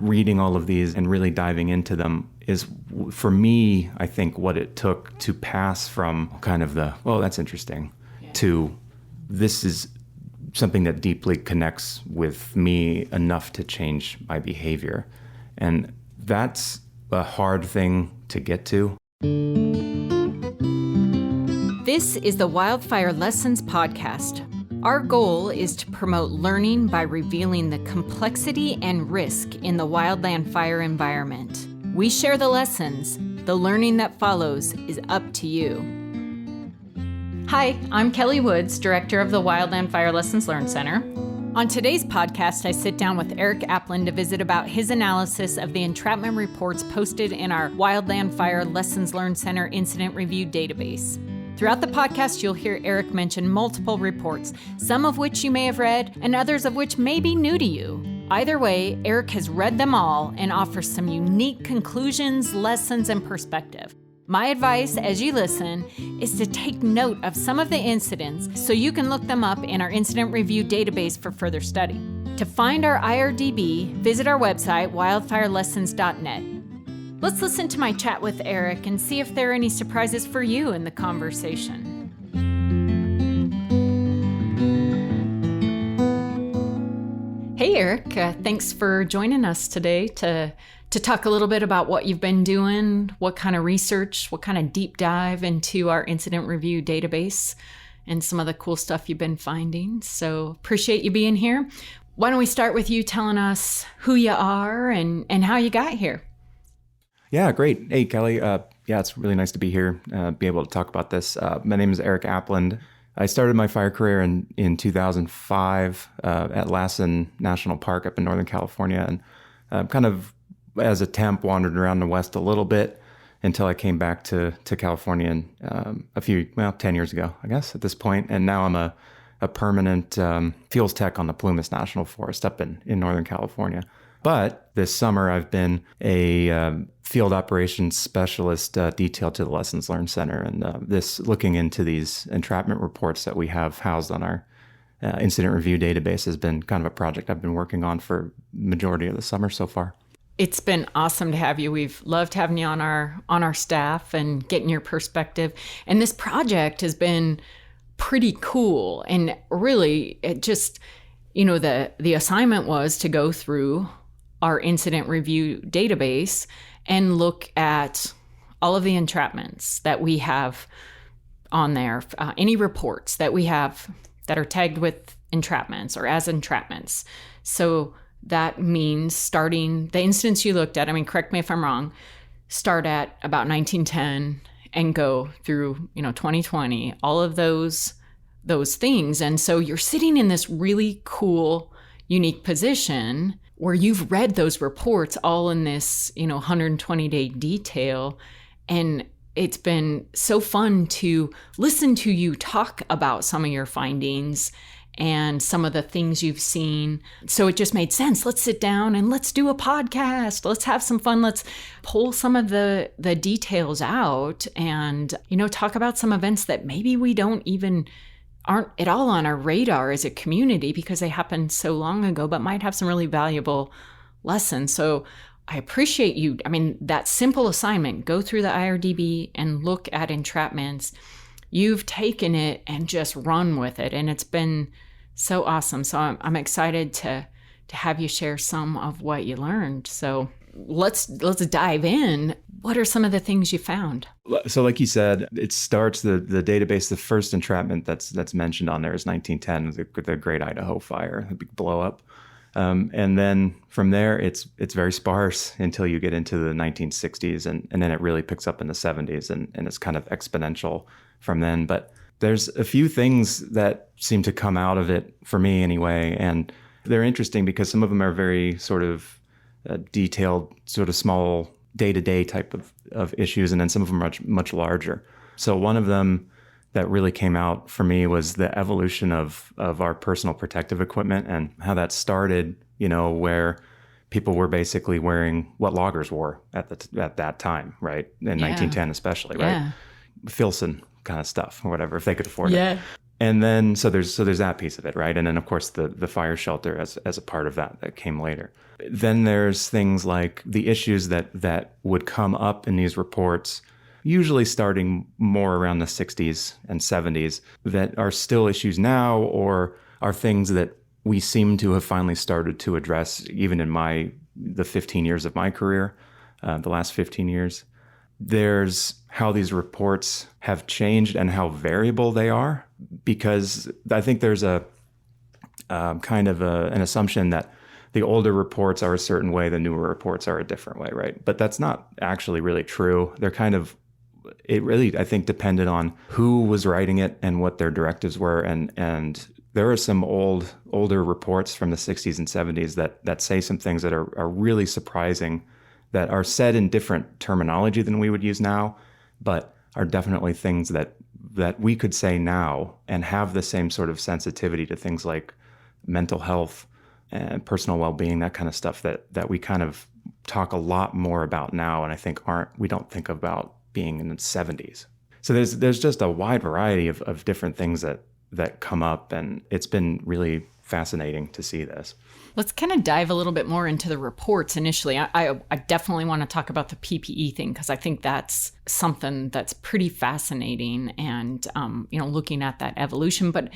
reading all of these and really diving into them is, for me, I think what it took to pass from kind of the, well, that's interesting, to this is something that deeply connects with me enough to change my behavior. And that's a hard thing to get to. This is the Wildfire Lessons Podcast. Our goal is to promote learning by revealing the complexity and risk in the wildland fire environment. We share the lessons. The learning that follows is up to you. Hi, I'm Kelly Woods, Director of the Wildland Fire Lessons Learned Center. On today's podcast, I sit down with Erik Apland to visit about his analysis of the entrapment reports posted in our Wildland Fire Lessons Learned Center Incident Review Database. Throughout the podcast, you'll hear Erik mention multiple reports, some of which you may have read and others of which may be new to you. Either way, Erik has read them all and offers some unique conclusions, lessons, and perspective. My advice as you listen is to take note of some of the incidents so you can look them up in our Incident Review Database for further study. To find our IRDB, visit our website, wildfirelessons.net. Let's listen to my chat with Erik and see if there are any surprises for you in the conversation. Hey, Erik. Thanks for joining us today to talk a little bit about what you've been doing, what kind of research, what kind of deep dive into our incident review database, and some of the cool stuff you've been finding. So appreciate you being here. Why don't we start with you telling us who you are and how you got here? Yeah, great. Hey, Kelly. It's really nice to be here, be able to talk about this. My name is Erik Apland. I started my fire career in 2005 at Lassen National Park up in Northern California, and kind of as a temp wandered around the West a little bit until I came back to California 10 years ago, I guess, at this point. And now I'm a permanent fuels tech on the Plumas National Forest up in Northern California. But this summer, I've been a field operations specialist detailed to the Lessons Learned Center, and looking into these entrapment reports that we have housed on our incident review database has been kind of a project I've been working on for majority of the summer so far. It's been awesome to have you. We've loved having you on our staff and getting your perspective. And this project has been pretty cool. And really, it just, the assignment was to go through our incident review database and look at all of the entrapments that we have on there, any reports that we have that are tagged with entrapments or as entrapments. So that means starting the incidents you looked at, correct me if I'm wrong, start at about 1910 and go through, 2020, all of those things. And so you're sitting in this really cool, unique position where you've read those reports all in this, 120-day detail. And it's been so fun to listen to you talk about some of your findings and some of the things you've seen. So it just made sense. Let's sit down and let's do a podcast. Let's have some fun. Let's pull some of the details out and, talk about some events that maybe we aren't at all on our radar as a community because they happened so long ago, but might have some really valuable lessons. So I appreciate you. That simple assignment, go through the IRDB and look at entrapments. You've taken it and just run with it. And it's been so awesome. So I'm excited to have you share some of what you learned. So let's dive in. What are some of the things you found? So like you said, it starts the database. The first entrapment that's mentioned on there is 1910, the Great Idaho Fire, the big blow up. And then from there, it's very sparse until you get into the 1960s. And then it really picks up in the 70s and it's kind of exponential from then. But there's a few things that seem to come out of it for me anyway. And they're interesting because some of them are very sort of detailed, sort of small day-to-day type of issues, and then some of them are much larger. So one of them that really came out for me was the evolution of our personal protective equipment and how that started, where people were basically wearing what loggers wore at that time, right? In 1910 especially, right? Filson kind of stuff or whatever, if they could afford it. And then so there's that piece of it, right? And then of course the fire shelter as a part of that came later. Then there's things like the issues that would come up in these reports, usually starting more around the 60s and 70s, that are still issues now or are things that we seem to have finally started to address even in the 15 years of my career, the last 15 years. There's how these reports have changed and how variable they are, because I think there's a kind of an assumption that the older reports are a certain way, the newer reports are a different way, right? But that's not actually really true. It really, I think, depended on who was writing it and what their directives were. And there are some older reports from the 60s and 70s that say some things that are really surprising, that are said in different terminology than we would use now, but are definitely things that we could say now and have the same sort of sensitivity to things like mental health and personal well-being, that kind of stuff that we kind of talk a lot more about now, and I think we don't think about being in the 70s. So there's just a wide variety of different things that come up, and it's been really fascinating to see this. Let's kind of dive a little bit more into the reports initially. I definitely want to talk about the PPE thing, because I think that's something that's pretty fascinating, and looking at that evolution. But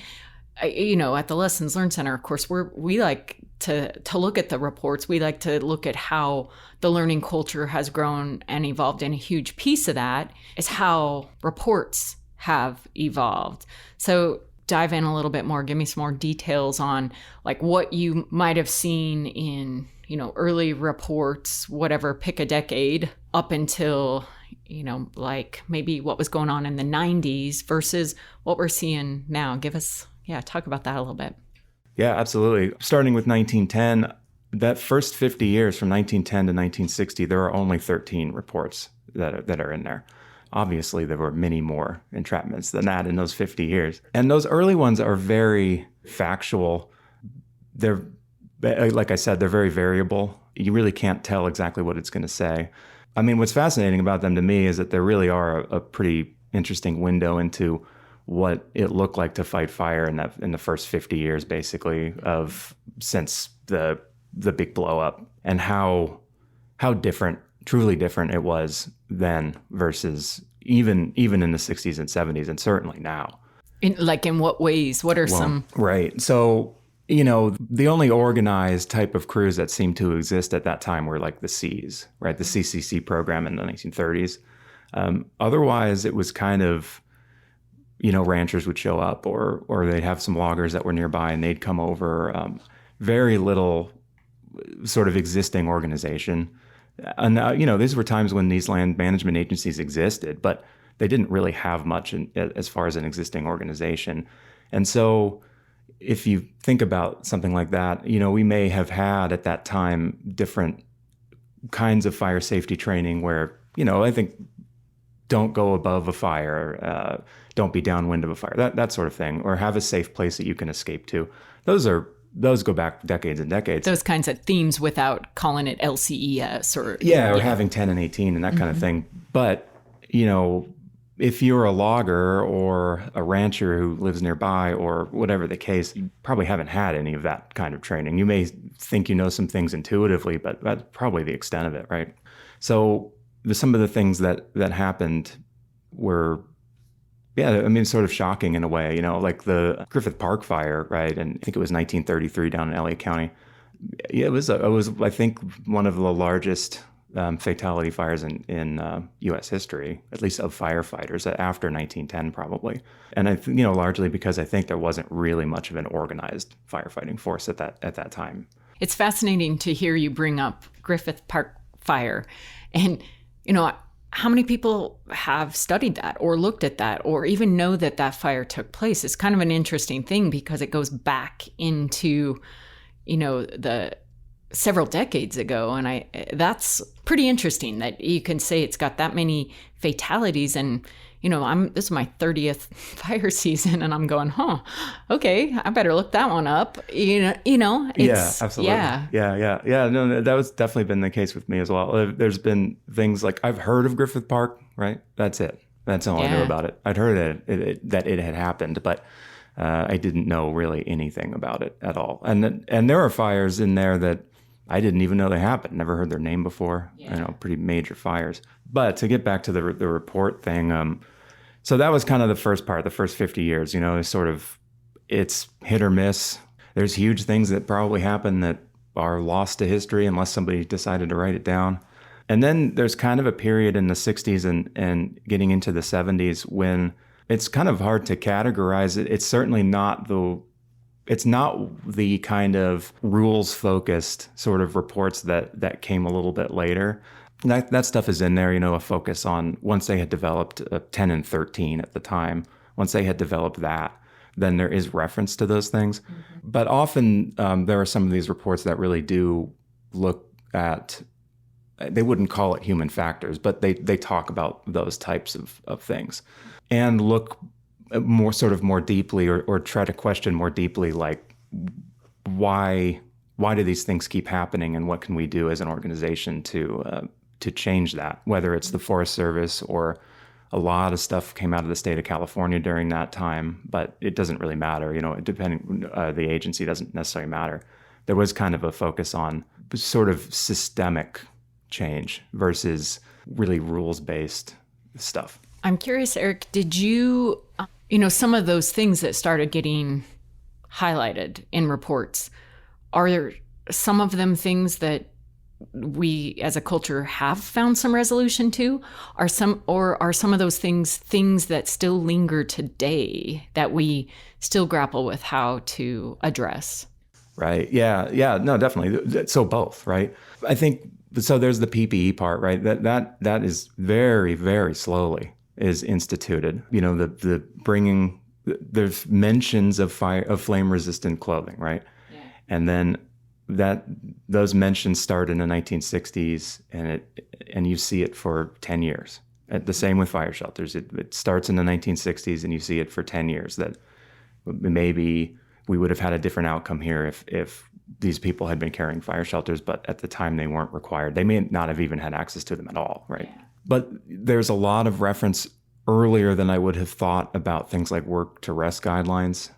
at the Lessons Learned Center, of course, we like to look at the reports. We like to look at how the learning culture has grown and evolved, and a huge piece of that is how reports have evolved. So dive in a little bit more. Give me some more details on like what you might have seen in, early reports, whatever, pick a decade, up until, like maybe what was going on in the 90s versus what we're seeing now. Talk about that a little bit. Yeah, absolutely. Starting with 1910, that first 50 years from 1910 to 1960, there are only 13 reports that are in there. Obviously, there were many more entrapments than that in those 50 years. And those early ones are very factual. They're, like I said, they're very variable. You really can't tell exactly what it's going to say. I mean, what's fascinating about them to me is that there really are a pretty interesting window into what it looked like to fight fire in the first 50 years, basically, since the big blow up, and how different, truly different it was then versus even in the 60s and 70s, and certainly now. In what ways? What are some? Right. So, the only organized type of crews that seemed to exist at that time were like the Cs, right? The CCC program in the 1930s. Otherwise, it was kind of, ranchers would show up, or they'd have some loggers that were nearby and they'd come over. Very little sort of existing organization. And, these were times when these land management agencies existed, but they didn't really have much as far as an existing organization. And so if you think about something like that, we may have had at that time different kinds of fire safety training where, I think, don't go above a fire, don't be downwind of a fire, that sort of thing, or have a safe place that you can escape to. Those go back decades and decades. Those kinds of themes without calling it LCES or... or having 10 and 18 and that kind of thing. But, if you're a logger or a rancher who lives nearby or whatever the case, you probably haven't had any of that kind of training. You may think you know some things intuitively, but that's probably the extent of it, right? So some of the things that happened were... sort of shocking in a way, like the Griffith Park fire, right? And I think it was 1933 down in LA County. It was I think, one of the largest fatality fires in U.S. history, at least of firefighters, after 1910 probably. And I think, largely because I think there wasn't really much of an organized firefighting force at that time. It's fascinating to hear you bring up Griffith Park fire, and how many people have studied that or looked at that or even know that fire took place? It's kind of an interesting thing because it goes back into, the several decades ago. And that's pretty interesting that you can say it's got that many fatalities. And, this is my 30th fire season and I'm going, okay, I better look that one up. It's, yeah, absolutely. Yeah. No, that was definitely been the case with me as well. There's been things like I've heard of Griffith Park, right? That's it. That's all I knew about it. I'd heard that it had happened, but I didn't know really anything about it at all. And there are fires in there that I didn't even know they happened. Never heard their name before. Yeah. Pretty major fires. But to get back to the report thing, so that was kind of the first part, the first 50 years. It's hit or miss. There's huge things that probably happen that are lost to history unless somebody decided to write it down. And then there's kind of a period in the 60s and getting into the 70s when it's kind of hard to categorize it. It's certainly not the kind of rules-focused sort of reports that came a little bit later. That stuff is in there, a focus on once they had developed 10 and 13 at the time. Once they had developed that, then there is reference to those things. Mm-hmm. But often there are some of these reports that really do look at, they wouldn't call it human factors, but they talk about those types of things and look more deeply or try to question more deeply, like why do these things keep happening and what can we do as an organization to change that, whether it's the Forest Service or a lot of stuff came out of the state of California during that time, but it doesn't really matter, depending, the agency doesn't necessarily matter. There was kind of a focus on sort of systemic change versus really rules-based stuff. I'm curious, Erik, did you, some of those things that started getting highlighted in reports, are there some of them things that we as a culture have found some resolution to? Are some of those things that still linger today that we still grapple with how to address? Right. Yeah. No, definitely. So both, right? I think, so there's the PPE part, right? That is very, very slowly is instituted. The bringing, there's mentions of flame resistant clothing, right? Yeah. And then those mentions start in the 1960s, and you see it for 10 years. The same with fire shelters. It starts in the 1960s, and you see it for 10 years. That maybe we would have had a different outcome here if these people had been carrying fire shelters, but at the time they weren't required. They may not have even had access to them at all, right? Yeah. But there's a lot of reference earlier than I would have thought about things like work to rest guidelines.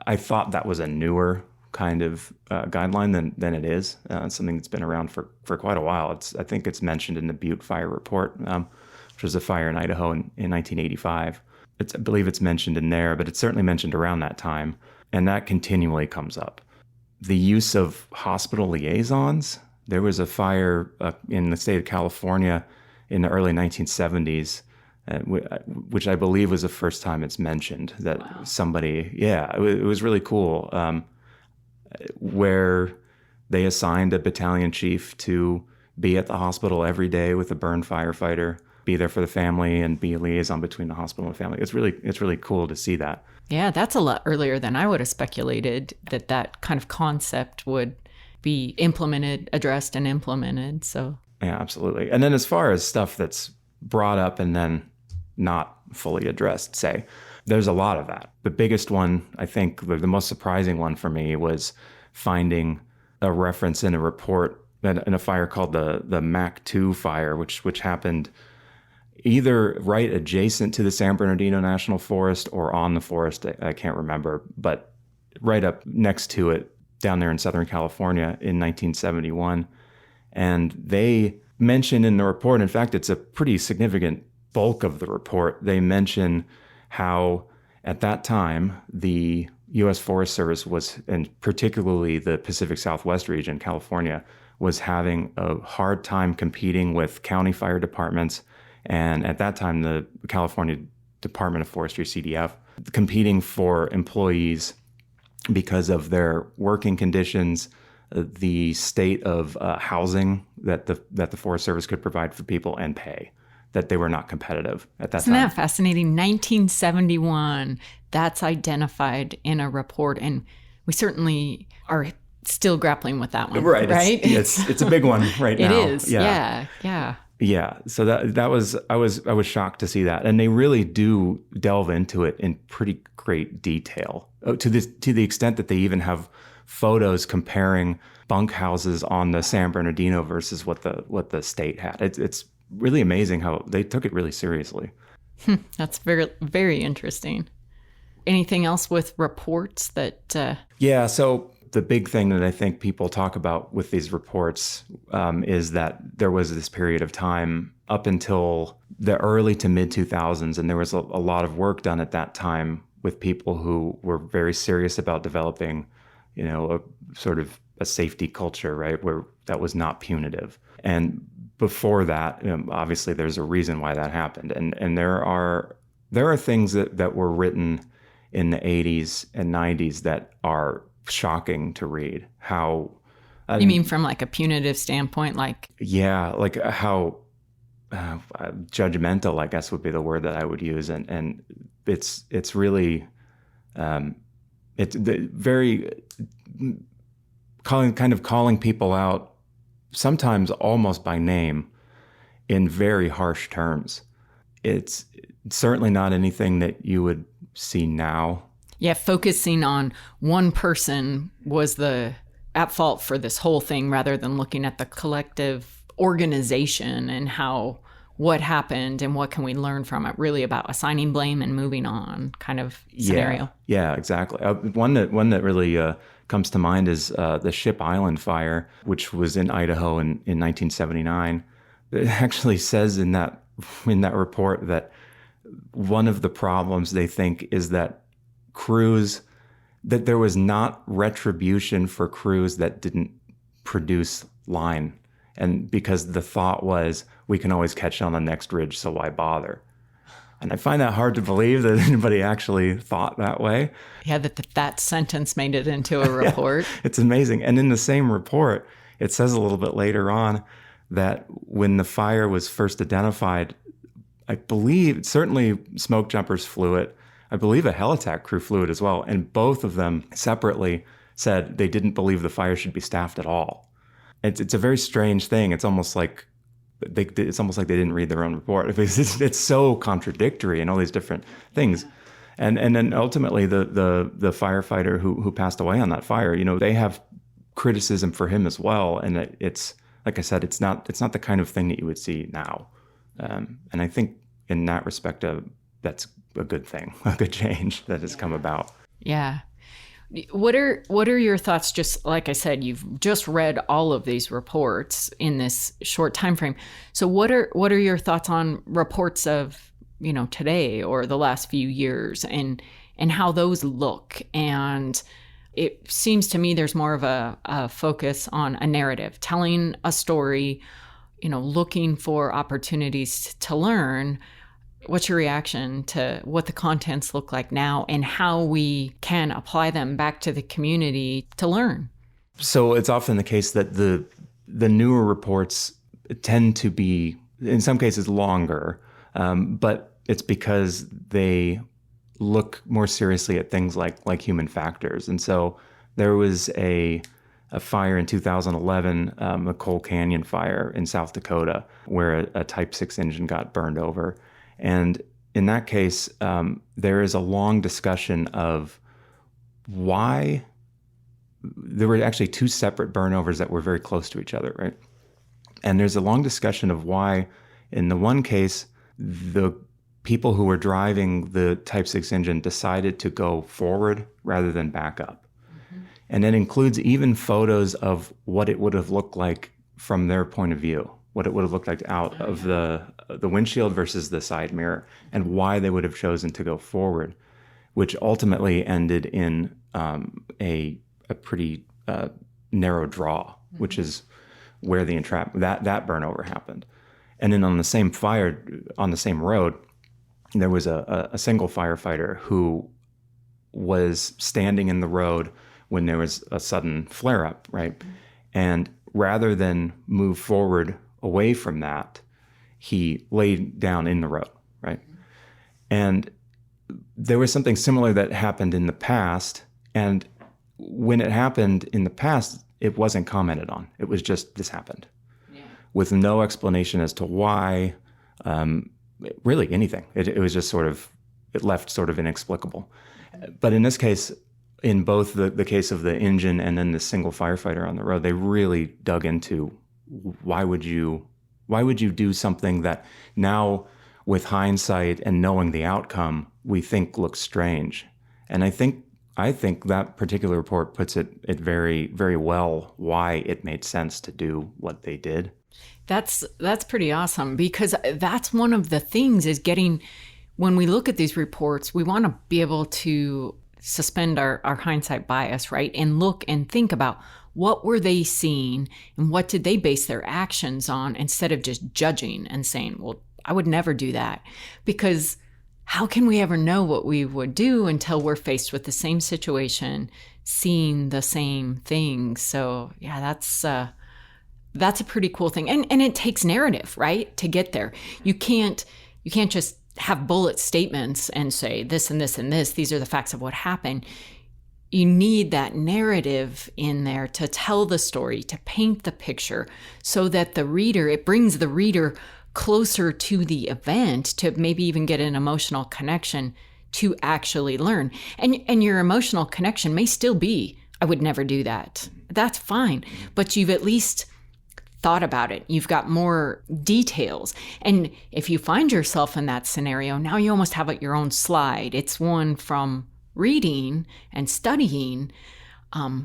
I thought that was a newer kind of guideline than it is. It's something that's been around for quite a while. I think it's mentioned in the Butte Fire Report, which was a fire in Idaho in 1985. I believe it's mentioned in there, but it's certainly mentioned around that time, and that continually comes up. The use of hospital liaisons. There was a fire in the state of California in the early 1970s, which I believe was the first time it's mentioned that wow. Somebody, it was really cool. Where they assigned a battalion chief to be at the hospital every day with a burn firefighter, be there for the family, and be a liaison between the hospital and family. It's really cool to see that. Yeah, that's a lot earlier than I would have speculated that kind of concept would be addressed and implemented. So yeah, absolutely. And then as far as stuff that's brought up and then not fully addressed, say, there's a lot of that. The biggest one, I think, the most surprising one for me was finding a reference in a report in a fire called the Mac 2 fire, which happened either right adjacent to the San Bernardino National Forest or on the forest. I can't remember, but right up next to it down there in Southern California in 1971. And they mention in the report, in fact, it's a pretty significant bulk of the report, they mention how at that time the U.S. Forest Service was, and particularly the Pacific Southwest region, California, was having a hard time competing with county fire departments, and at that time the California Department of Forestry, CDF, competing for employees because of their working conditions, the state of housing that the Forest Service could provide for people, and pay. That they were not competitive at that time. Isn't that fascinating? 1971, that's identified in a report, and we certainly are still grappling with that one. Right. Right? It's a big one right now. It is. Yeah. Yeah. So that was I was shocked to see that, and they really do delve into it in pretty great detail to the extent that they even have photos comparing bunkhouses on the San Bernardino versus what the state had. It's really amazing how they took it really seriously. That's very, very interesting. Anything else with reports that... Yeah, so the big thing that I think people talk about with these reports is that there was this period of time up until the early to mid 2000s, and there was a lot of work done at that time with people who were very serious about developing, a sort of a safety culture, right, where that was not punitive. And before that, obviously, there's a reason why that happened, and there are things that were written in the 80s and 90s that are shocking to read. How you mean from like a punitive standpoint, like like how judgmental, I guess, would be the word that I would use, and it's really it's very calling people out, sometimes almost by name, in very harsh terms. It's certainly not anything that you would see now. Yeah, focusing on one person was at fault for this whole thing rather than looking at the collective organization and what happened and what can we learn from it. Really about assigning blame and moving on kind of scenario. Yeah, exactly. One that really comes to mind is the Ship Island fire, which was in Idaho in 1979. It actually says in that report that one of the problems they think is that there was not retribution for crews that didn't produce line. And because the thought was, we can always catch on the next ridge, so why bother? And I find that hard to believe that anybody actually thought that way. Yeah, that sentence made it into a report. Yeah, it's amazing. And in the same report, it says a little bit later on that when the fire was first identified, I believe certainly smoke jumpers flew it. I believe a helitack crew flew it as well. And both of them separately said they didn't believe the fire should be staffed at all. It's a very strange thing. It's almost like they didn't read their own report. It's so contradictory in all these different things. And then ultimately the firefighter who passed away on that fire, they have criticism for him as well. And it's, like I said, it's not the kind of thing that you would see now. And I think in that respect, that's a good thing, a good change that has come about. Yeah. What are your thoughts? Just like I said, you've just read all of these reports in this short time frame. So what are your thoughts on reports of, today or the last few years and how those look? And it seems to me there's more of a focus on a narrative, telling a story, looking for opportunities to learn. What's your reaction to what the contents look like now and how we can apply them back to the community to learn? So it's often the case that the newer reports tend to be, in some cases, longer, but it's because they look more seriously at things like human factors. And so there was a fire in 2011, a Coal Canyon fire in South Dakota, where a Type 6 engine got burned over. And in that case, there is a long discussion of why. There were actually two separate burnovers that were very close to each other, right? And there's a long discussion of why, in the one case, the people who were driving the Type 6 engine decided to go forward rather than back up. Mm-hmm. And it includes even photos of what it would have looked like from their point of view, what it would have looked like out of the windshield versus the side mirror, and why they would have chosen to go forward, which ultimately ended in a pretty narrow draw, which is where the that burnover happened. And then on the same fire, on the same road, there was a single firefighter who was standing in the road when there was a sudden flare-up, right? And rather than move forward away from that, he laid down in the road, right? And there was something similar that happened in the past, and when it happened in the past, it wasn't commented on. It was just, this happened, with no explanation as to why, really anything. It was just it left sort of inexplicable. But in this case, in both the case of the engine and then the single firefighter on the road, they really dug into why would you do something that now, with hindsight and knowing the outcome, we think looks strange. And I think that particular report puts it very, very well why it made sense to do what they did. That's pretty awesome, because that's one of the things is when we look at these reports, we want to be able to suspend our hindsight bias, right? And look and think about what were they seeing and what did they base their actions on, instead of just judging and saying, well, I would never do that. Because how can we ever know what we would do until we're faced with the same situation, seeing the same things? So yeah, that's a pretty cool thing. And it takes narrative, right? To get there. You can't just have bullet statements and say this and this and this, these are the facts of what happened. You need that narrative in there to tell the story, to paint the picture, so that it brings the reader closer to the event, to maybe even get an emotional connection to actually learn. And your emotional connection may still be, I would never do that. That's fine. But you've at least thought about it. You've got more details. And if you find yourself in that scenario, now you almost have your own slide. It's one from reading and studying,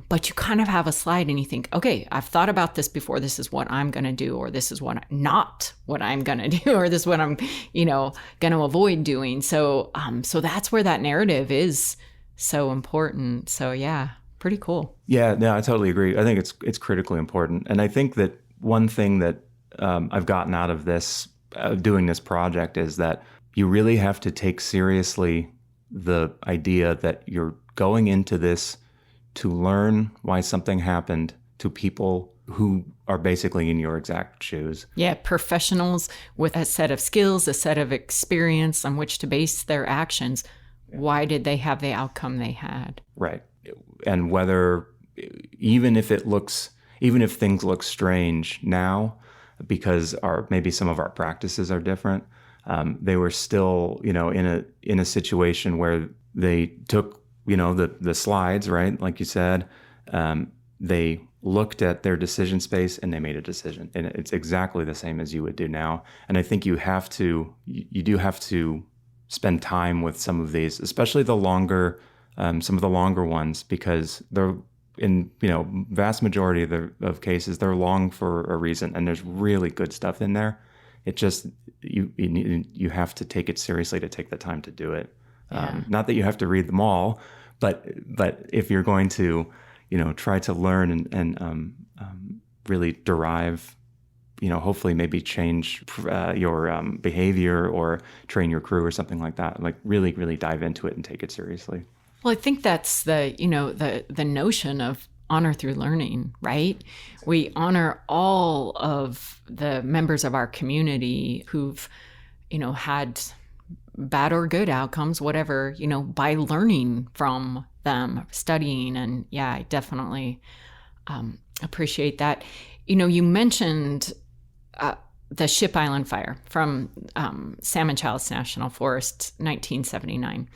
but you kind of have a slide and you think, okay, I've thought about this before. This is what I'm going to do, or this is not what I'm going to do, or this is what I'm, going to avoid doing. So that's where that narrative is so important. So yeah, pretty cool. Yeah, no, I totally agree. I think it's critically important. And I think that one thing that I've gotten out of this, doing this project, is that you really have to take seriously the idea that you're going into this to learn why something happened to people who are basically in your exact shoes. Yeah, professionals with a set of skills, a set of experience on which to base their actions. Why did they have the outcome they had? Right. And even if things look strange now, because maybe some of our practices are different, they were still, in a situation where they took, the slides, right? Like you said, they looked at their decision space and they made a decision. And it's exactly the same as you would do now. And I think you do have to spend time with some of these, especially some of the longer ones, because they're, in vast majority of cases, they're long for a reason, and there's really good stuff in there. It just you have to take it seriously to take the time to do it. Yeah. Not that you have to read them all, but if you're going to try to learn and really derive, hopefully maybe change your behavior or train your crew or something like that, like really really dive into it and take it seriously. Well, I think that's the notion of honor through learning, right? We honor all of the members of our community who've, had bad or good outcomes, whatever, by learning from them, studying. And yeah, I definitely appreciate that. You mentioned the Ship Island fire from Salmon Chalice National Forest, 1979.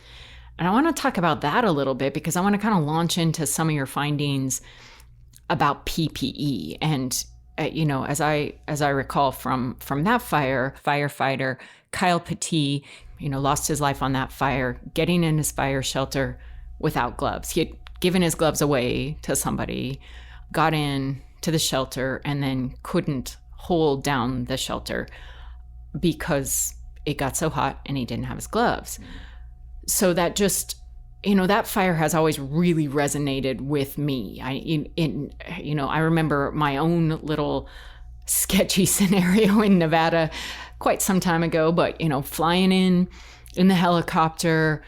And I want to talk about that a little bit, because I want to kind of launch into some of your findings about PPE. And, as I recall from that fire, firefighter Kyle Petit, lost his life on that fire, getting in his fire shelter without gloves. He had given his gloves away to somebody, got in to the shelter, and then couldn't hold down the shelter because it got so hot and he didn't have his gloves. So that just, that fire has always really resonated with me. I remember my own little sketchy scenario in Nevada quite some time ago, but, flying in the helicopter,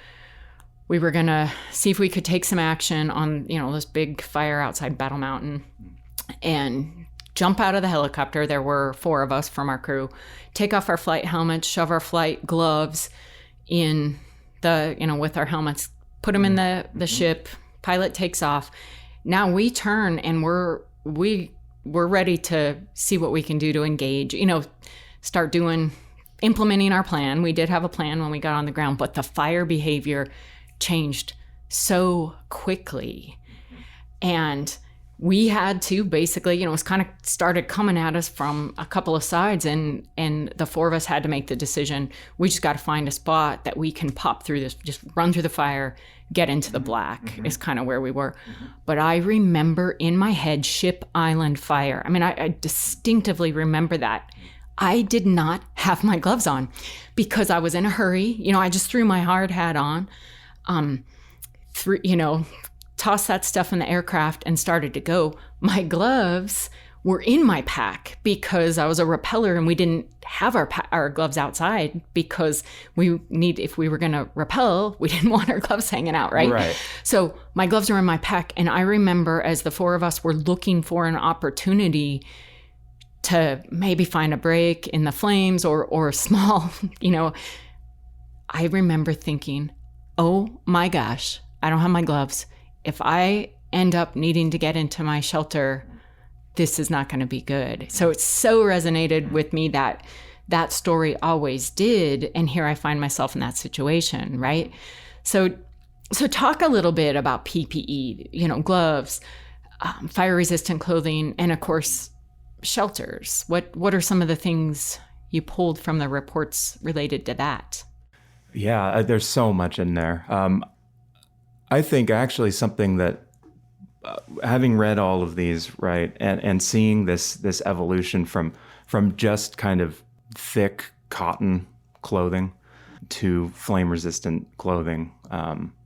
we were going to see if we could take some action on, this big fire outside Battle Mountain, and jump out of the helicopter. There were 4 of us from our crew, take off our flight helmets, shove our flight gloves in with our helmets, put them in the ship, pilot takes off. Now we turn and we're ready to see what we can do to engage, start implementing our plan. We did have a plan when we got on the ground, but the fire behavior changed so quickly. And we had to basically, it was kind of started coming at us from a couple of sides, and the four of us had to make the decision. We just got to find a spot that we can pop through this, just run through the fire, get into the black is kind of where we were. But I remember in my head, Ship Island fire. I mean, I distinctively remember that. I did not have my gloves on because I was in a hurry. I just threw my hard hat on, tossed that stuff in the aircraft and started to go. My gloves were in my pack because I was a rappeller and we didn't have our gloves outside because if we were going to rappel, we didn't want our gloves hanging out, right? Right. So my gloves are in my pack. And I remember as the four of us were looking for an opportunity to maybe find a break in the flames or a small, I remember thinking, oh my gosh, I don't have my gloves. If I end up needing to get into my shelter, this is not going to be good. So it so resonated with me that story always did. And here I find myself in that situation, right? So talk a little bit about PPE, gloves, fire-resistant clothing, and of course, shelters. What are some of the things you pulled from the reports related to that? Yeah, there's so much in there. I think actually something that having read all of these, right, and seeing this evolution from just kind of thick cotton clothing to flame-resistant clothing,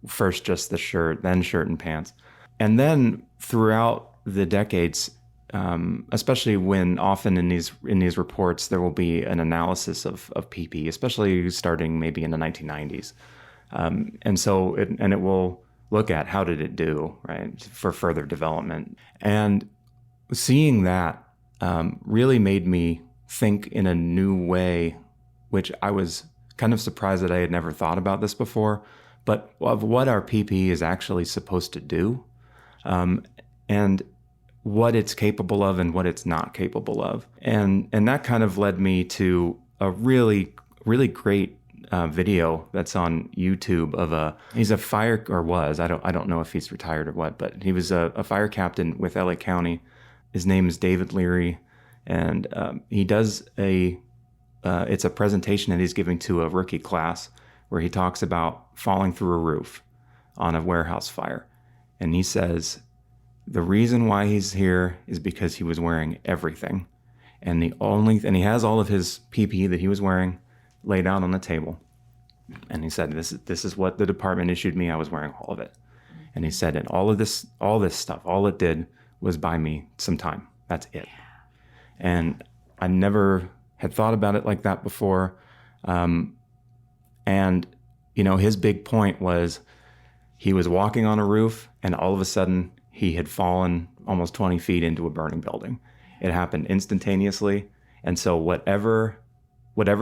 first just the shirt, then shirt and pants, and then throughout the decades, especially when often in these reports there will be an analysis of PPE, especially starting maybe in the 1990s, and it will look at how did it do, right, for further development. And seeing that really made me think in a new way, which I was kind of surprised that I had never thought about this before, but of what our PPE is actually supposed to do, and what it's capable of and what it's not capable of. And that kind of led me to a really, really great video that's on YouTube of he's a fire, or was, I don't know if he's retired or what, but he was a fire captain with LA County. His name is David Leary, and he does it's a presentation that he's giving to a rookie class where he talks about falling through a roof on a warehouse fire. And he says the reason why he's here is because he was wearing everything. And he has all of his PPE that he was wearing laid out on the table. And he said, this is what the department issued me. I was wearing all of it. And he said, and all this stuff, all it did was buy me some time. That's it. And I never had thought about it like that before. And his big point was he was walking on a roof and all of a sudden he had fallen almost 20 feet into a burning building. It happened instantaneously. And so whatever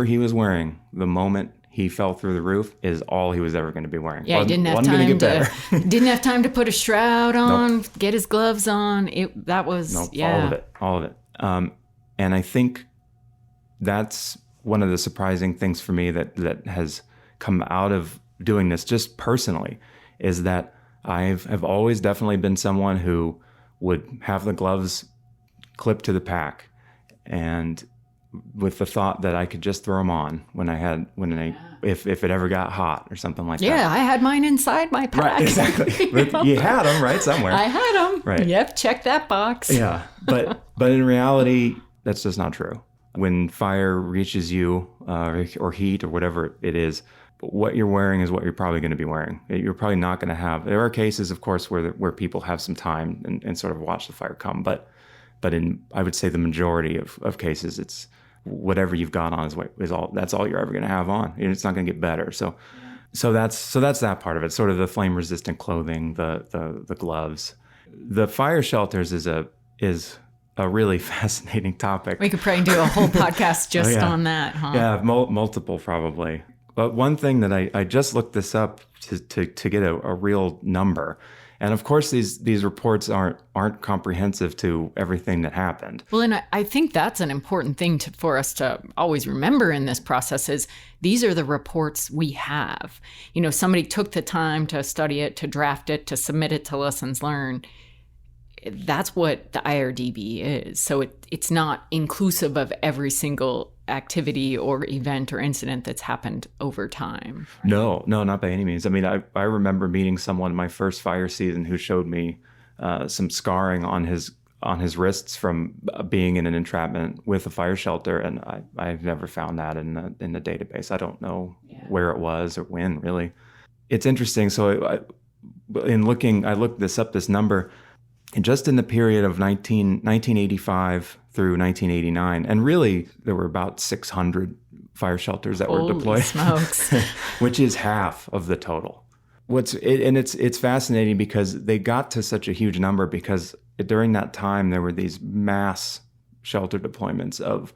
he was wearing, the moment he fell through the roof is all he was ever going to be wearing. Yeah, he didn't have time to put a shroud on, nope. Get his gloves on. All of it. And I think that's one of the surprising things for me that has come out of doing this just personally, is that I've always definitely been someone who would have the gloves clipped to the pack, and with the thought that I could just throw them on if it ever got hot or something like that. Yeah, I had mine inside my pack. Right, exactly. But you had them right somewhere. I had them. Right. Yep, check that box. Yeah, but in reality, that's just not true. When fire reaches you, or heat or whatever it is, what you're wearing is what you're probably going to be wearing. You're probably not going to have. There are cases, of course, where people have some time and sort of watch the fire come, but in, I would say, the majority of cases, it's whatever you've got on is all. That's all you're ever going to have on. It's not going to get better. So that's that part of it. Sort of the flame resistant clothing, the gloves, the fire shelters is a really fascinating topic. We could probably do a whole podcast just on that, huh? Yeah, multiple probably. But one thing that I just looked this up to get a real number. And of course, these reports aren't comprehensive to everything that happened. Well, and I think that's an important thing for us to always remember in this process is these are the reports we have. Somebody took the time to study it, to draft it, to submit it to Lessons Learned. that's what the IRDB is. So it's not inclusive of every single activity or event or incident that's happened over time. No, not by any means. I mean, I remember meeting someone in my first fire season who showed me some scarring on his wrists from being in an entrapment with a fire shelter, and I've never found that in the database. I don't know where it was or when, really. It's interesting. So I looked this number, and just in the period of 1985 through 1989, and really there were about 600 fire shelters that were deployed, smokes. which is half of the total. It's fascinating because they got to such a huge number because during that time there were these mass shelter deployments of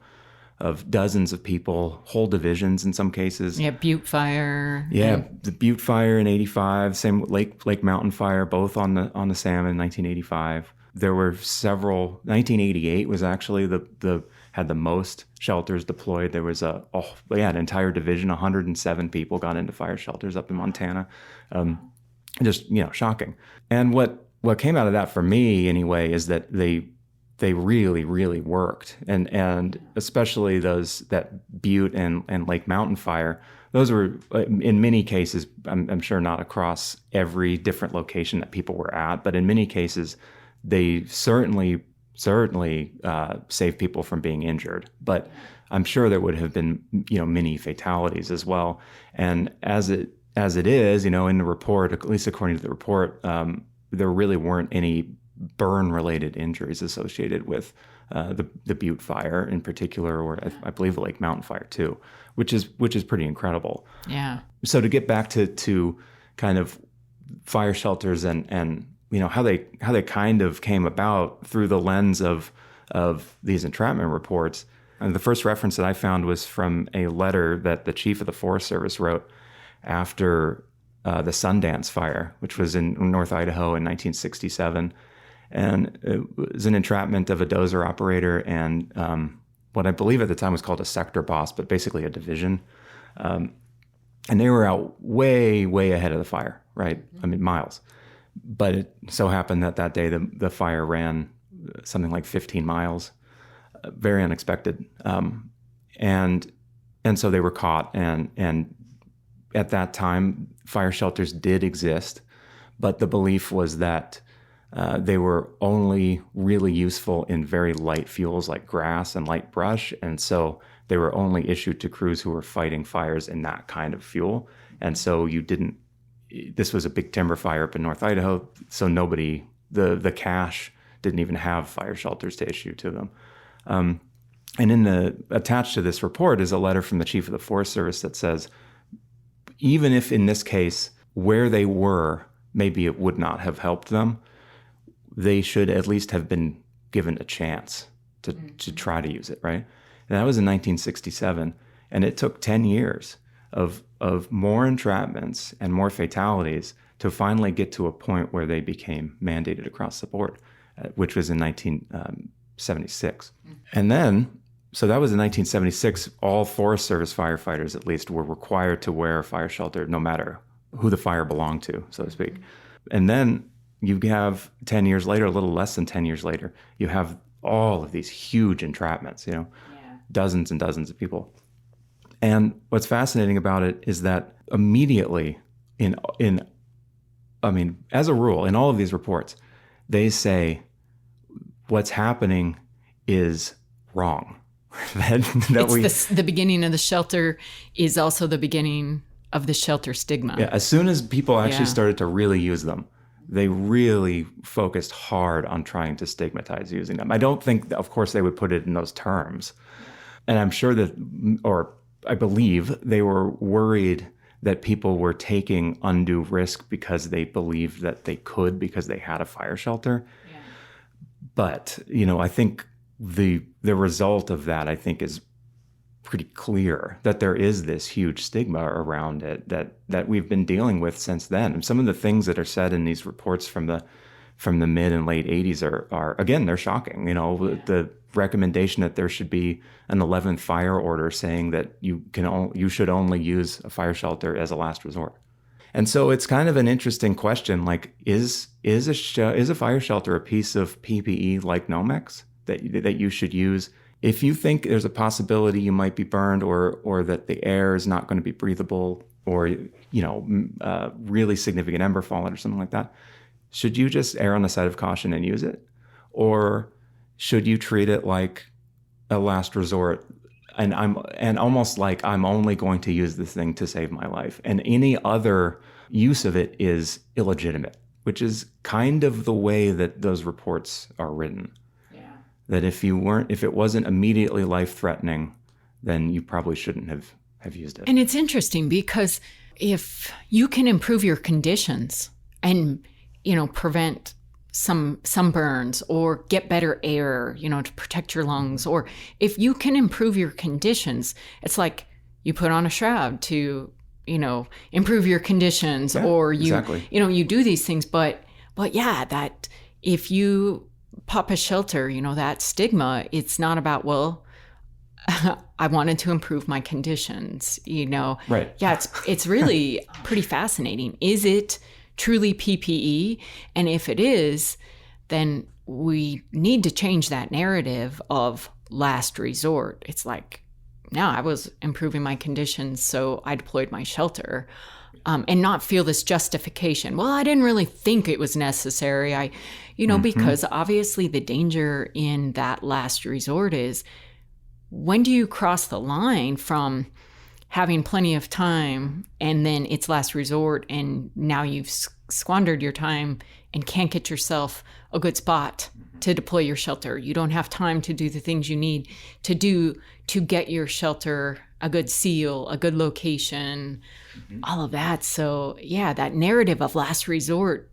dozens of people, whole divisions in some cases. Yeah, Butte Fire. Yeah, the Butte Fire in '85, same Lake Mountain Fire, both on the Salmon in 1985. There were several. 1988 was actually had the most shelters deployed. There was an entire division, 107 people got into fire shelters up in Montana. Just shocking. And what came out of that for me anyway is that they really, really worked. And especially that Butte and Lake Mountain Fire, those were, in many cases, I'm sure not across every different location that people were at, but in many cases, they certainly saved people from being injured. But I'm sure there would have been, many fatalities as well. And as it is, in the report, at least according to the report, there really weren't any burn-related injuries associated with the Butte Fire in particular, or I believe the Lake Mountain Fire too, which is pretty incredible. Yeah. So to get back to kind of fire shelters and how they kind of came about through the lens of these entrapment reports, and the first reference that I found was from a letter that the chief of the Forest Service wrote after the Sundance Fire, which was in North Idaho in 1967. And it was an entrapment of a dozer operator and what I believe at the time was called a sector boss, but basically a division. And they were out way, way ahead of the fire, right? I mean, miles. But it so happened that day the fire ran something like 15 miles, very unexpected. And so they were caught. And at that time, fire shelters did exist, but the belief was that they were only really useful in very light fuels like grass and light brush. And so they were only issued to crews who were fighting fires in that kind of fuel. And so this was a big timber fire up in North Idaho. So the cache didn't even have fire shelters to issue to them. And attached to this report is a letter from the chief of the Forest Service that says, even if in this case, where they were, maybe it would not have helped them, they should at least have been given a chance to try to use it, right? And that was in 1967, and it took 10 years of more entrapments and more fatalities to finally get to a point where they became mandated across the board, which was in 1976. And then, so that was in 1976, all Forest Service firefighters at least were required to wear a fire shelter no matter who the fire belonged to, so to speak. And then you have 10 years later, a little less than 10 years later, you have all of these huge entrapments, dozens and dozens of people. And what's fascinating about it is that immediately as a rule, in all of these reports, they say what's happening is wrong. The beginning of the shelter is also the beginning of the shelter stigma. Yeah, as soon as people actually started to really use them, they really focused hard on trying to stigmatize using them. I don't think, of course, they would put it in those terms. And I'm sure I believe they were worried that people were taking undue risk because they believed that they could because they had a fire shelter. Yeah. But, I think the result of that, I think, is pretty clear that there is this huge stigma around it that we've been dealing with since then. And some of the things that are said in these reports from the mid and late 80s are again, they're shocking. The recommendation that there should be an 11th fire order saying that you should only use a fire shelter as a last resort. And so it's kind of an interesting question. Like, is a fire shelter a piece of PPE like Nomex that you should use if you think there's a possibility you might be burned, or that the air is not going to be breathable, or really significant ember fallout or something like that? Should you just err on the side of caution and use it, or should you treat it like a last resort? And almost like, I'm only going to use this thing to save my life, and any other use of it is illegitimate, which is kind of the way that those reports are written. Yeah. That if it wasn't immediately life-threatening, then you probably shouldn't have used it. And it's interesting because if you can improve your conditions and, prevent some sunburns or get better air, to protect your lungs, or if you can improve your conditions, it's like you put on a shroud to, improve your conditions, or you, exactly. You do these things, but yeah, that if you pop a shelter, that stigma, it's not about, well, I wanted to improve my conditions, Right. Yeah, it's really pretty fascinating. Is it truly PPE? And if it is, then we need to change that narrative of last resort. It's like, no, I was improving my conditions, so I deployed my shelter, and not feel this justification. Well, I didn't really think it was necessary. Because obviously the danger in that last resort is, when do you cross the line from having plenty of time and then it's last resort, and now you've squandered your time and can't get yourself a good spot to deploy your shelter? You don't have time to do the things you need to do to get your shelter a good seal, a good location, all of that. So yeah, that narrative of last resort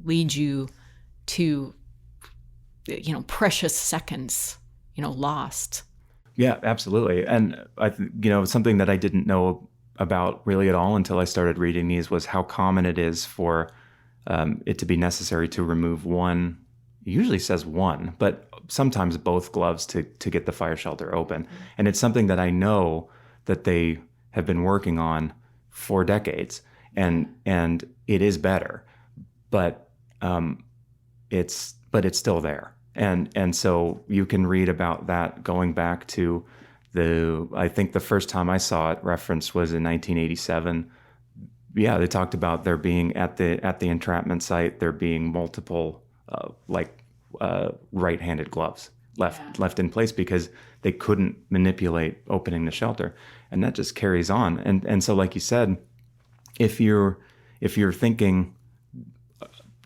leads you to, precious seconds, lost. Yeah, absolutely. And something that I didn't know about really at all until I started reading these was how common it is for it to be necessary to remove one. It usually says one, but sometimes both gloves to get the fire shelter open. And it's something that I know that they have been working on for decades, and it is better, but it's still there. And so you can read about that going back to I think the first time I saw it referenced was in 1987. Yeah, they talked about there being at the entrapment site, there being multiple right-handed gloves left in place because they couldn't manipulate opening the shelter, and that just carries on. And so, like you said, if you're thinking,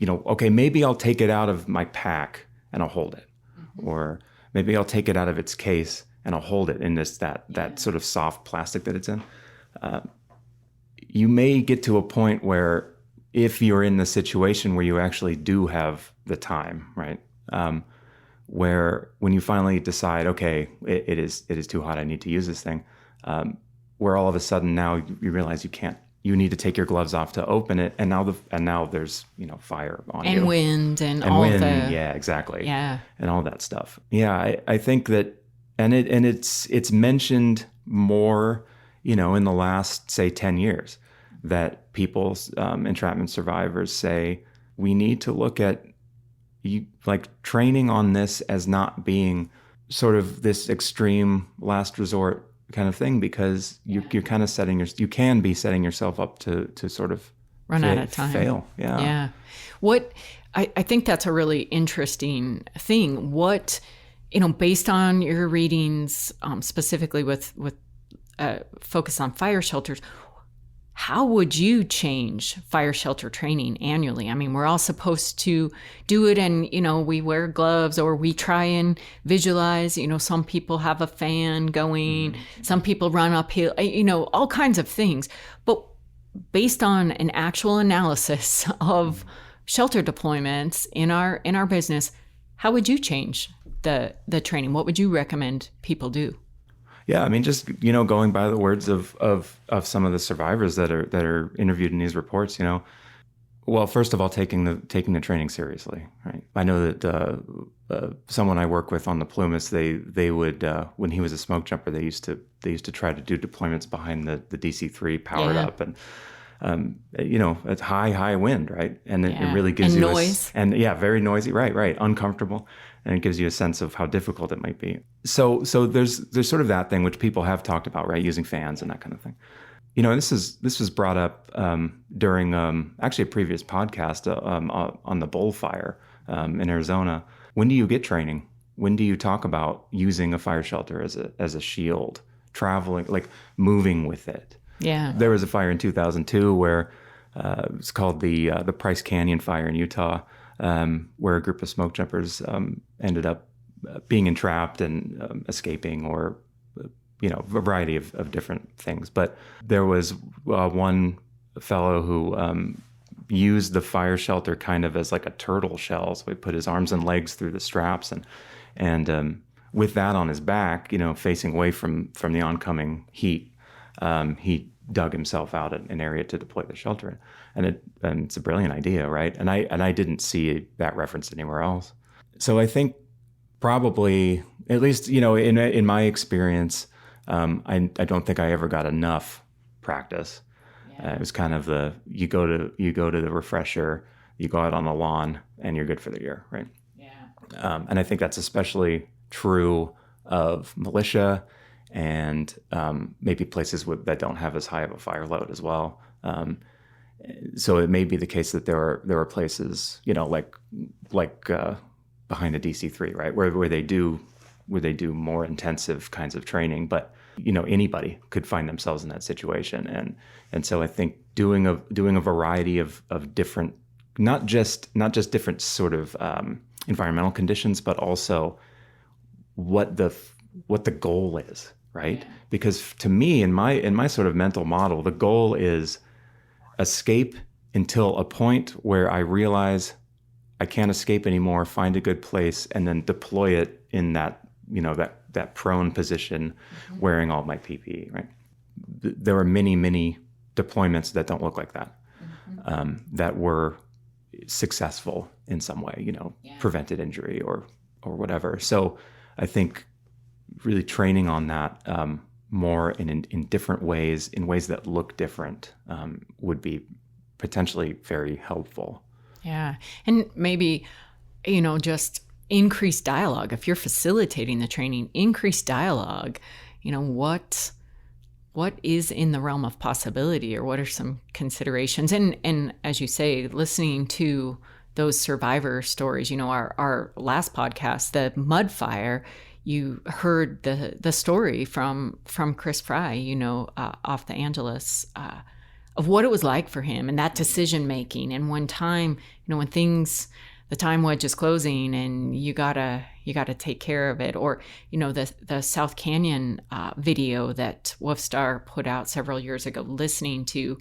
okay, maybe I'll take it out of my pack and I'll hold it, or maybe I'll take it out of its case and I'll hold it in that sort of soft plastic that it's in. You may get to a point where, if you're in the situation where you actually do have the time, right, where when you finally decide, okay, it is too hot, I need to use this thing, where all of a sudden now you realize you can't. You need to take your gloves off to open it, and now there's fire on you, and wind and all wind, the yeah, exactly, yeah, and all that stuff. Yeah, I think that, and it's mentioned more, in the last, say, 10 years, that people, entrapment survivors say, we need to look at training on this as not being sort of this extreme last resort kind of thing, because you're kind of you can be setting yourself up to sort of run out of time, fail. Yeah. What I think that's a really interesting thing. What, based on your readings, specifically with focus on fire shelters, how would you change fire shelter training annually? I mean, we're all supposed to do it, and, we wear gloves, or we try and visualize, some people have a fan going, some people run uphill, all kinds of things. But based on an actual analysis of shelter deployments in our business, how would you change the training? What would you recommend people do? Yeah, I mean, just going by the words of some of the survivors that are interviewed in these reports, well, first of all, taking the training seriously, right? I know that someone I work with on the Plumas, they would when he was a smoke jumper, they used to try to do deployments behind the DC-3 powered up, and it's high wind, right? And it really gives and you noise. Very noisy, right, uncomfortable, and it gives you a sense of how difficult it might be. So there's sort of that thing which people have talked about, right, using fans and that kind of thing. This was brought up during actually a previous podcast on the bullfire in Arizona. When do you get training? When do you talk about using a fire shelter as a shield, traveling, like moving with it? Yeah. There was a fire in 2002 where it was called the Price Canyon Fire in Utah, where a group of smoke jumpers ended up being entrapped and escaping, or a variety of different things. But there was one fellow who used the fire shelter kind of as like a turtle shell. So he put his arms and legs through the straps, and with that on his back, facing away from the oncoming heat, he dug himself out an area to deploy the shelter. And it's a brilliant idea, right? And I didn't see that referenced anywhere else. So I think probably, at least in my experience, I don't think I ever got enough practice. It was kind of you go to the refresher, you go out on the lawn, and you're good for the year, right? Yeah. And I think that's especially true of militia and maybe places that don't have as high of a fire load as well. So it may be the case that there are places, like behind a DC-3, right, where they do more intensive kinds of training, but anybody could find themselves in that situation, and so I think doing a variety of different, not just different sort of environmental conditions, but also what the goal is, right? Yeah. Because to me, in my sort of mental model, the goal is escape until a point where I realize I can't escape anymore, find a good place, and then deploy it in that that prone position, wearing all my PPE, right? There are many deployments that don't look like that, that were successful in some way, prevented injury or whatever. So I think really training on that more in different ways, in ways that look different, would be potentially very helpful. Yeah. And maybe, just increased dialogue. If you're facilitating the training, increased dialogue, what is in the realm of possibility, or what are some considerations? And as you say, listening to those survivor stories, our last podcast, the mud fire, you heard the story from Chris Fry, off the Angeles, of what it was like for him and that decision making. And one time, when the time wedge is closing and you gotta take care of it. Or, the South Canyon video that Wolfstar put out several years ago, listening to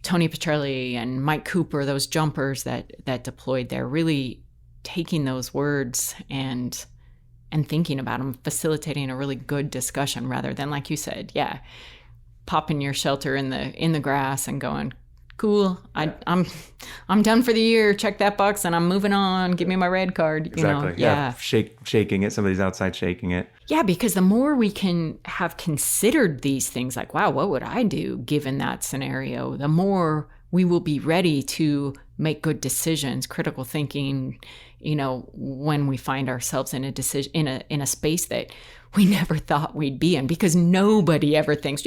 Tony Petrelli and Mike Cooper, those jumpers that deployed there, really taking those words and thinking about them, facilitating a really good discussion, rather than, like you said, popping your shelter in the grass and going, cool, I'm done for the year. Check that box and I'm moving on. Give me my red card. Exactly. Yeah. Shaking it. Somebody's outside shaking it. Yeah, because the more we can have considered these things, like, wow, what would I do given that scenario? The more we will be ready to make good decisions, critical thinking, when we find ourselves in a decision, in a space that we never thought we'd be in, because nobody ever thinks,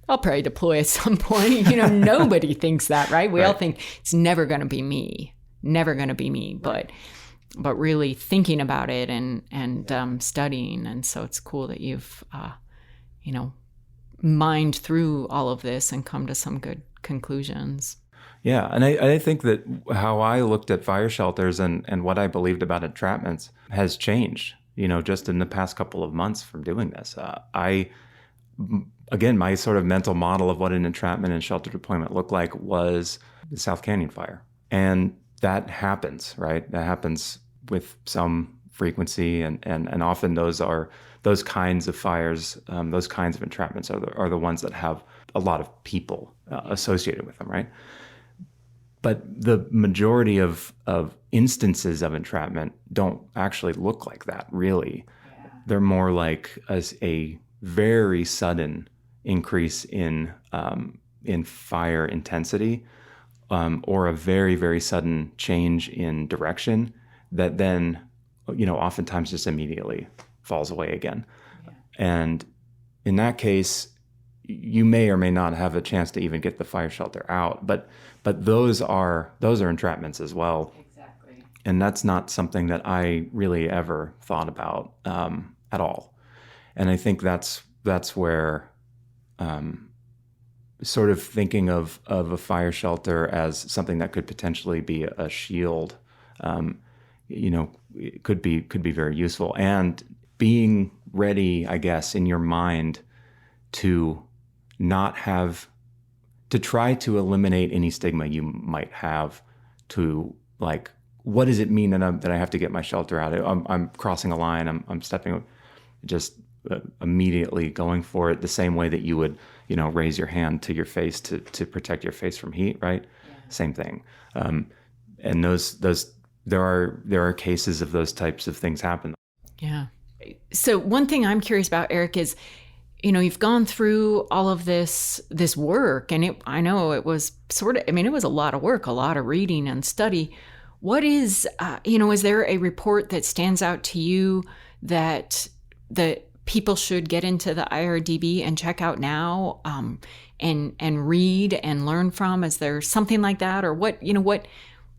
I'll probably deploy at some point. Nobody thinks that, right? We all think it's never going to be me. But really thinking about it and studying. And so it's cool that you've, mined through all of this and come to some good conclusions. Yeah. And I think that how I looked at fire shelters and what I believed about entrapments has changed, just in the past couple of months from doing this. Again, my sort of mental model of what an entrapment and shelter deployment looked like was the South Canyon fire. And that happens, right? That happens with some frequency. And often those kinds of fires, those kinds of entrapments are the ones that have a lot of people associated with them, right? But the majority of instances of entrapment don't actually look like that, really. Yeah. They're more like a very sudden increase in in fire intensity, or a very, very sudden change in direction that then, oftentimes just immediately falls away again. Yeah. And in that case, you may or may not have a chance to even get the fire shelter out, but those are entrapments as well. Exactly. And that's not something that I really ever thought about at all. And I think that's where sort of thinking of a fire shelter as something that could potentially be a shield, it could be very useful. And being ready, I guess, in your mind to try to eliminate any stigma you might have to, like, what does it mean that I have to get my shelter out? I'm crossing a line. I'm stepping, just immediately going for it the same way that you would, raise your hand to your face to protect your face from heat, right? Yeah. Same thing. And there are cases of those types of things happen. Yeah. So one thing I'm curious about, Erik, is, you've gone through all of this work, and I know it was it was a lot of work, a lot of reading and study. What is, is there a report that stands out to you that people should get into the IRDB and check out now, and read and learn from? Is there something like that? Or what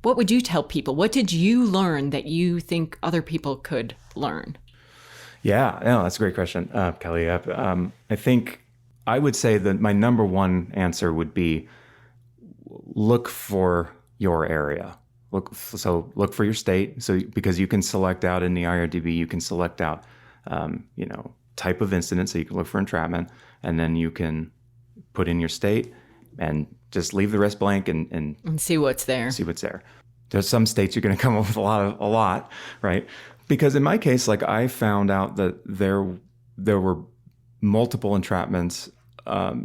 would you tell people? What did you learn that you think other people could learn? Yeah, no, that's a great question, Kelly. I think I would say that my number one answer would be look for your area. Look for your state. So because you can select out in the IRDB, you can select out, type of incident. So you can look for entrapment, and then you can put in your state and just leave the rest blank and see what's there. There's some states you're going to come up with a lot, right? Because in my case, like, I found out that there were multiple entrapments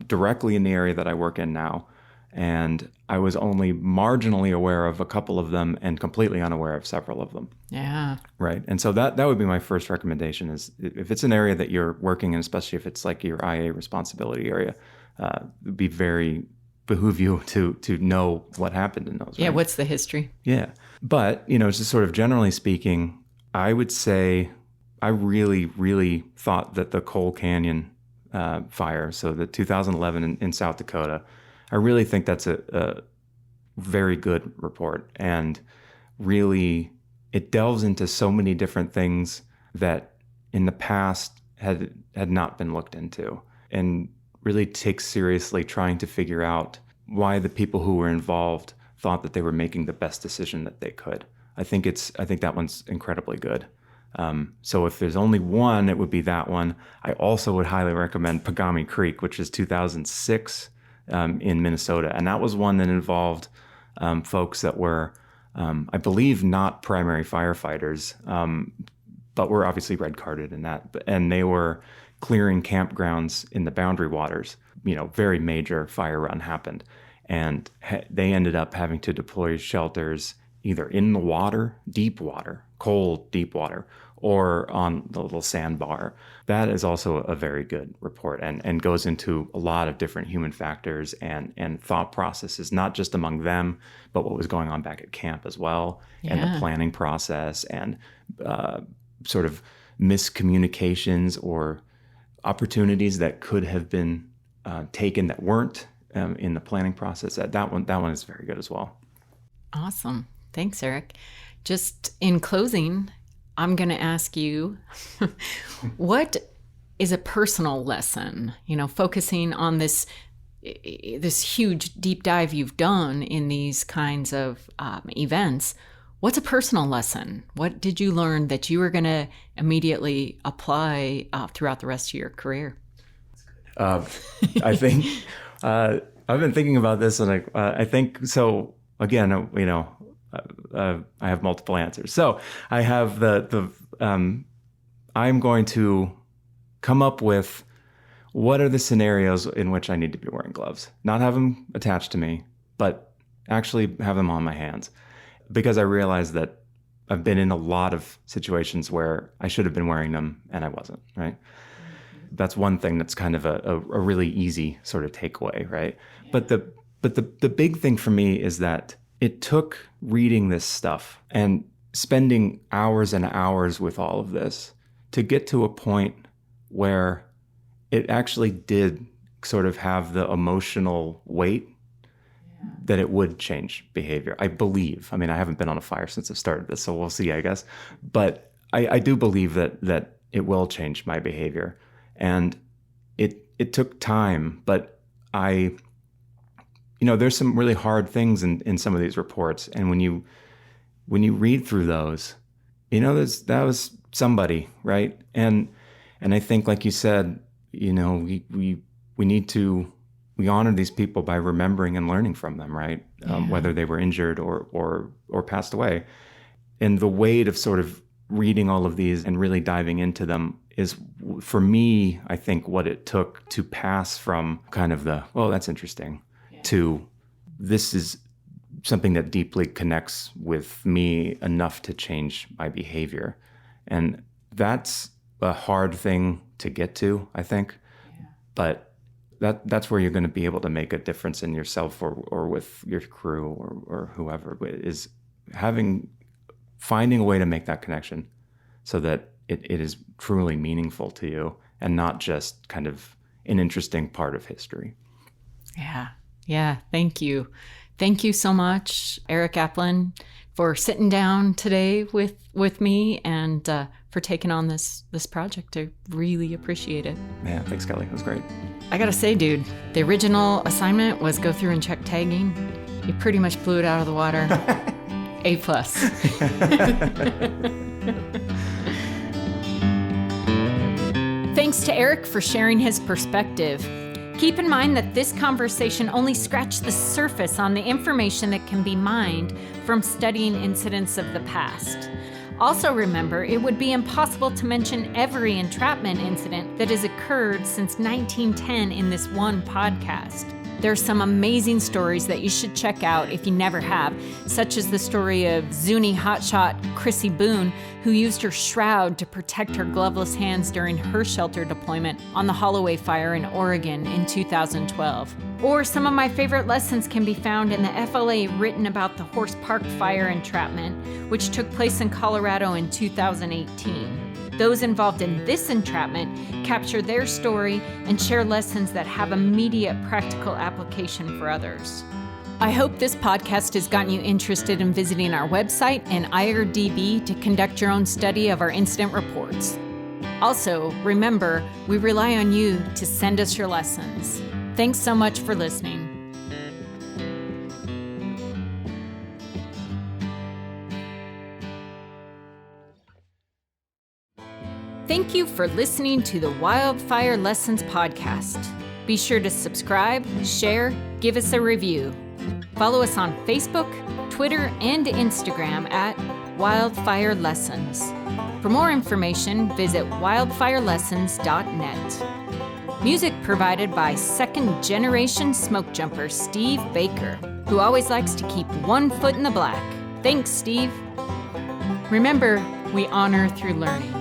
directly in the area that I work in now, and I was only marginally aware of a couple of them and completely unaware of several of them. Yeah. Right. And so that would be my first recommendation, is if it's an area that you're working in, especially if it's like your IA responsibility area, it'd be very behoove you to know what happened in those. Yeah. Right? What's the history? Yeah. But, just sort of generally speaking, I would say I really, really thought that the Coal Canyon fire, so the 2011 in South Dakota, I really think that's a very good report. And really, it delves into so many different things that in the past had not been looked into, and really takes seriously trying to figure out why the people who were involved thought that they were making the best decision that they could. I think that one's incredibly good. So if there's only one, it would be that one. I also would highly recommend Pagami Creek, which is 2006 in Minnesota. And that was one that involved folks that were, I believe, not primary firefighters, but were obviously red carded in that. And they were clearing campgrounds in the Boundary Waters. Very major fire run happened. And they ended up having to deploy shelters either in the water, deep water, cold deep water, or on the little sandbar. That is also a very good report, and goes into a lot of different human factors and thought processes, not just among them, but what was going on back at camp as well, and the planning process, and sort of miscommunications or opportunities that could have been taken that weren't in the planning process. That one is very good as well. Awesome. Thanks, Erik. Just in closing, I'm going to ask you, what is a personal lesson, focusing on this huge deep dive you've done in these kinds of events? What's a personal lesson? What did you learn that you were going to immediately apply throughout the rest of your career? I think I've been thinking about this, and I think so. Again, I have multiple answers. So I have I'm going to come up with what are the scenarios in which I need to be wearing gloves, not have them attached to me, but actually have them on my hands, because I realize that I've been in a lot of situations where I should have been wearing them and I wasn't, right? Mm-hmm. that's one thing that's kind of a really easy sort of takeaway, right? But the big thing for me is that it took reading this stuff and spending hours and hours with all of this to get to a point where it actually did sort of have the emotional weight that it would change behavior. I believe. I mean, I haven't been on a fire since I started this, so we'll see, I guess. But I do believe that it will change my behavior. And it took time, but there's some really hard things in some of these reports. And when you read through those, that was somebody, right? And I think, like you said, we honor these people by remembering and learning from them, right? Whether they were injured or passed away. And the weight of sort of reading all of these and really diving into them is, for me, I think, what it took to pass from kind of the, well, that's interesting, to this is something that deeply connects with me enough to change my behavior. And that's a hard thing to get to, I think. But that's where you're going to be able to make a difference in yourself or with your crew or whoever, is finding a way to make that connection so that it is truly meaningful to you and not just kind of an interesting part of history. Yeah. Thank you. Thank you so much, Erik Apland, for sitting down today with me and for taking on this project. I really appreciate it. Yeah, thanks, Kelly. It was great. I gotta say, dude, the original assignment was go through and check tagging. You pretty much blew it out of the water. A+. Thanks to Erik for sharing his perspective. Keep in mind that this conversation only scratched the surface on the information that can be mined from studying incidents of the past. Also remember, it would be impossible to mention every entrapment incident that has occurred since 1910 in this one podcast. There are some amazing stories that you should check out if you never have, such as the story of Zuni hotshot Chrissy Boone, who used her shroud to protect her gloveless hands during her shelter deployment on the Holloway Fire in Oregon in 2012. Or some of my favorite lessons can be found in the FLA written about the Horse Park Fire entrapment, which took place in Colorado in 2018. Those involved in this entrapment capture their story and share lessons that have immediate practical application for others. I hope this podcast has gotten you interested in visiting our website and IRDB to conduct your own study of our incident reports. Also, remember, we rely on you to send us your lessons. Thanks so much for listening. Thank you for listening to the Wildfire Lessons podcast. Be sure to subscribe, share, give us a review. Follow us on Facebook, Twitter, and Instagram at Wildfire Lessons. For more information, visit wildfirelessons.net. Music provided by second-generation smoke jumper Steve Baker, who always likes to keep one foot in the black. Thanks, Steve. Remember, we honor through learning.